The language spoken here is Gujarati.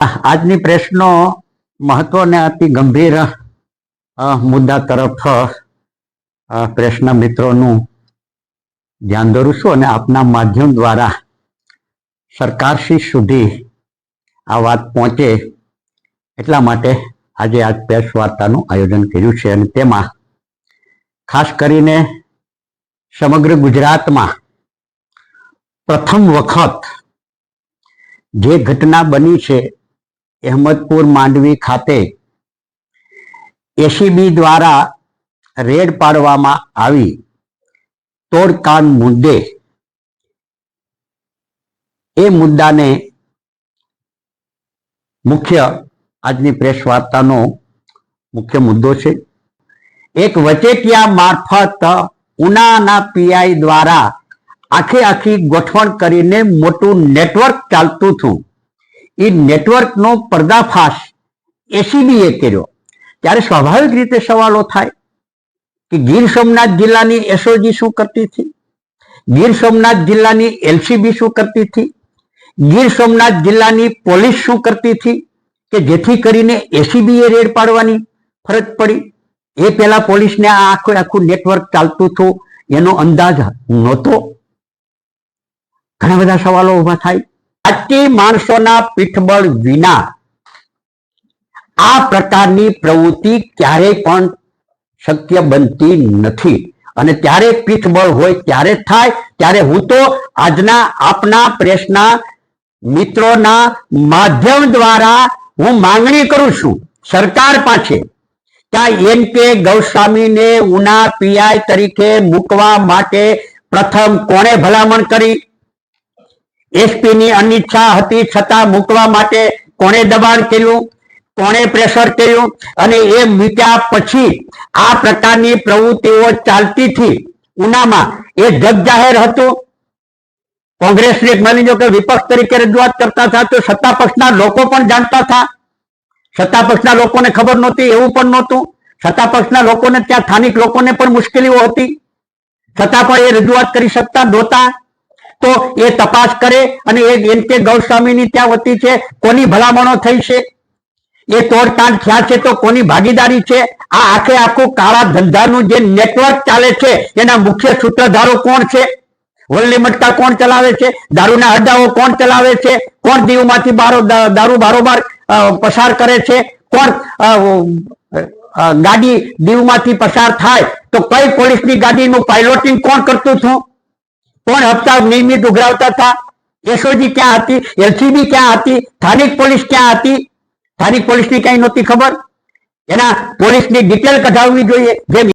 આજની પ્રેસનો મહત્વ અને અતિ ગંભીર મુદ્દા તરફ પ્રેસના મિત્રોનું ધ્યાન દોરું છું અને આપના માધ્યમ દ્વારા સરકારશ્રી સુધી આ વાત પહોંચે એટલા માટે આજે આ પ્રેસ વાર્તાનું આયોજન કર્યું છે અને તેમાં ખાસ કરીને સમગ્ર ગુજરાતમાં પ્રથમ વખત જે ઘટના બની છે અહેમદપુર માંડવી ખાતે એસીબી દ્વારા રેડ પાડવામાં આવી તોડકાંડ મુદ્દે એ મુદ્દાને મુખ્ય આજની પ્રેસ વાર્તાનો મુખ્ય મુદ્દો છે. એક વચેટિયા મારફત ઉનાના પીઆઈ દ્વારા આખી ગોઠવણ કરીને મોટું નેટવર્ક ચાલતું હતું. એ નેટવર્કનો પર્દાફાશ એસીબીએ કર્યો ત્યારે સ્વાભાવિક રીતે સવાલો થાય કે ગીર સોમનાથ જિલ્લાની એસઓજી શું કરતી હતી, ગીર સોમનાથ જિલ્લાની એલસીબી શું કરતી હતી, ગીર સોમનાથ જિલ્લાની પોલીસ શું કરતી હતી કે જેથી કરીને એસીબીએ રેડ પાડવાની ફરજ પડી. એ પહેલા પોલીસને આ આખું નેટવર્ક ચાલતું હતું એનો અંદાજ નહોતો. ઘણા બધા સવાલો ઉભા થાય. આજથી માણસોના પીઠબળ વિના આ પ્રકારની પ્રવૃત્તિ ક્યારેય પણ શક્ય બનતી નથી અને ત્યારે પીઠબળ હોય ત્યારે થાય. ત્યારે હું તો આજના આપના પ્રેસના મિત્રોના માધ્યમ દ્વારા હું માંગણી કરું છું સરકાર પાસે ત્યાં એન.કે. ગૌસ્વામીને ઉના પીઆઈ તરીકે મૂકવા માટે પ્રથમ કોણે ભલામણ કરી? એસપીની અનિચ્છા હતી છતાં મૂકવા માટે કોણે દબાણ કર્યું, કોણે પ્રેશર કર્યું? અને એ મૂક્યા પછી આ પ્રકારની પ્રવૃત્તિઓ ચાલતી હતી ઉનામાં એ જગ જાહેર હતું. કોંગ્રેસને માની લો કે વિપક્ષ તરીકે રજૂઆત કરતા હતા તો સત્તા પક્ષના લોકો પણ જાણતા હતા. સત્તા પક્ષના લોકોને ખબર નહોતી એવું પણ નહોતું. સત્તા પક્ષના લોકોને ત્યાં સ્થાનિક લોકોને પણ મુશ્કેલીઓ હતી છતાં પણ એ રજૂઆત કરી શકતા નહોતા. તો એ તપાસ કરે અને એ એન.કે. ગૌસ્વામીની ત્યાં વતી છે કોની ભલામણો થઈ છે, એ તોડકાંડ થયા છે તો કોની ભાગીદારી છે? આ આખું કાળા ધંધાનું જે નેટવર્ક ચાલે છે એના મુખ્ય સૂત્રધારો કોણ છે? વલ્લી મટકા કોણ ચલાવે છે? દારૂના અડ્ડાઓ કોણ ચલાવે છે? કોણ દીવમાંથી દારૂ બારોબાર પસાર કરે છે? કોણ ગાડી દીવમાંથી પસાર થાય તો કઈ પોલીસની ગાડીનું પાયલોટિંગ કોણ કરતું હતું? કોણ હપ્તા નિયમિત ઉઘરાવતા હતા? એસઓજી ક્યાં હતી? એલસીબી ક્યાં હતી? સ્થાનિક પોલીસ ક્યાં હતી? સ્થાનિક પોલીસની કઈ નહોતી ખબર. એના પોલીસની ડિટેલ કઢાવવી જોઈએ. જેમ